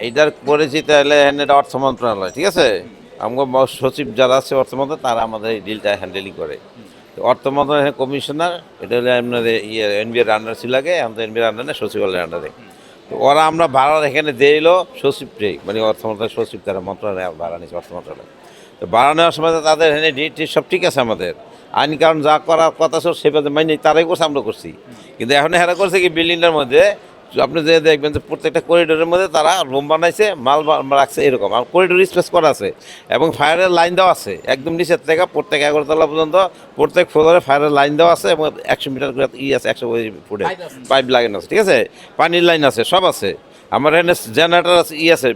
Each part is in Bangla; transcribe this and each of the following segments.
এইটার করেছি তাহলে এটা অর্থ মন্ত্রণালয়, ঠিক আছে। আমার সচিব যারা আছে অর্থ মন্ত্রণালয় তারা আমাদের এই ডিলটা হ্যান্ডেলিং করে। তো অর্থ মন্ত্রণালয়ের কমিশনার, এটা হলো আপনার এনবিআর আন্ডার ছিল আগে, আমাদের এনবিআর আন্ডারে সচিবালয়ের আন্ডারে। তো ওরা আমরা ভাড়া এখানে দিয়ে এলো সচিবটাই, মানে অর্থ মন্ত্রণালয়ের সচিব, তারা মন্ত্রণালয় ভাড়া নিচ্ছে অর্থ মন্ত্রণালয়। তো ভাড়া নেওয়ার সময় তো তাদের এখানে ডিট সব ঠিক আছে, আমাদের আইন কারণ যা করার কথা ছিল সেভাবে মাইনে তারাই করছে, আমরা করছি। কিন্তু এখন হেরা করছে কি বিল্ডিংটার মধ্যে আপনি যে দেখবেন যে প্রত্যেকটা করিডোরের মধ্যে তারা রুম বানাইছে, মাল রাখছে এরকম, আর করিডোর স্পেস করা আছে এবং ফায়ারের লাইন দেওয়া আছে একদম নিচের থেকে প্রত্যেক 11তলা পর্যন্ত প্রত্যেক ফ্লোরে ফায়ারের লাইন দেওয়া আছে এবং 100 মিটার করে আছে, 100 ফুটে পাইপ লাগানো আছে, ঠিক আছে, পানির লাইন আছে, সব আছে। আমার এখানে জেনারেটর আছে, আছে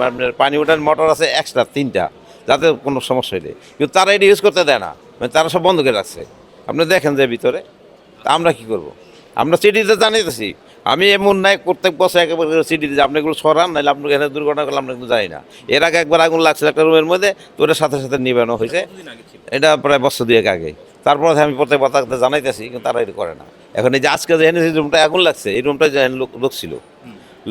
আপনার পানি ওঠার মোটর আছে এক্সট্রা 3টা, যাতে কোনো সমস্যা হইলে, কিন্তু তারা এটা ইউজ করতে দেয় না, মানে তারা সব বন্ধ করে রাখছে। আপনি দেখেন যে ভিতরে, তা আমরা কি করব? আমরা চিঠিতে জানাইতেছি, আমি এমন নাই প্রত্যেক বছর একেবারে চিঠি দিচ্ছি আপনি এগুলো সরান, নাহলে আপনাকে এখানে দুর্ঘটনা করলে আমরা কিন্তু যাই না। এর আগে একবার আগুন লাগছে একটা রুমের মধ্যে, তো ওটার সাথে সাথে নিবানো হয়েছে, এটা প্রায় বছর 2 আগে। তারপর আমি প্রত্যেক বাতাকে জানাইতেছি, কিন্তু তারা এটা করে না। এখন এই যে আজকে যে এনে রুমটা আগুন লাগছে, এই রুমটা যে লোক ছিল,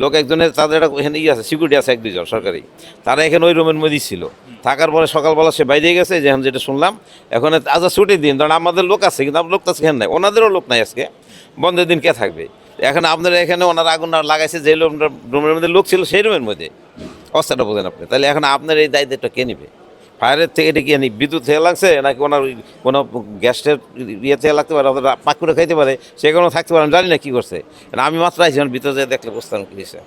লোক একজনের, তাদের একটা এখানে আছে সিকিউরিটি আছে 1-2 জন সরকারি, তারা এখানে ওই রুমের মধ্যেই ছিল। থাকার পরে সকালবেলা সে বাইরে গেছে, যেখানে যেটা শুনলাম এখন আজ ছুটির দিন, কারণ আমাদের লোক আছে কিন্তু আমার লোক তো এখানে নাই, ওনাদেরও লোক নাই, আজকে বন্ধের দিন কে থাকবে। এখন আপনারা এখানে ওনারা আগুন লাগাইছে যে রুমের মধ্যে লোক ছিল সেই রুমের মধ্যে, অবস্থাটা বোঝেন আপনি। তাহলে এখন আপনার এই দায়িত্বটা কে নেবে? ফায়ারের থেকে এটা কি বিদ্যুৎ থেকে লাগছে নাকি ওনার কোনো গ্যাসের ইয়ে থেকে লাগতে পারে, পাক করে খাইতে পারে, সেখানেও থাকতে পারে, আমি জানি না কী করছে। আমি মাত্র আইছি, ভিতরে যেয়ে দেখলে বুঝতাম কী হয়েছে।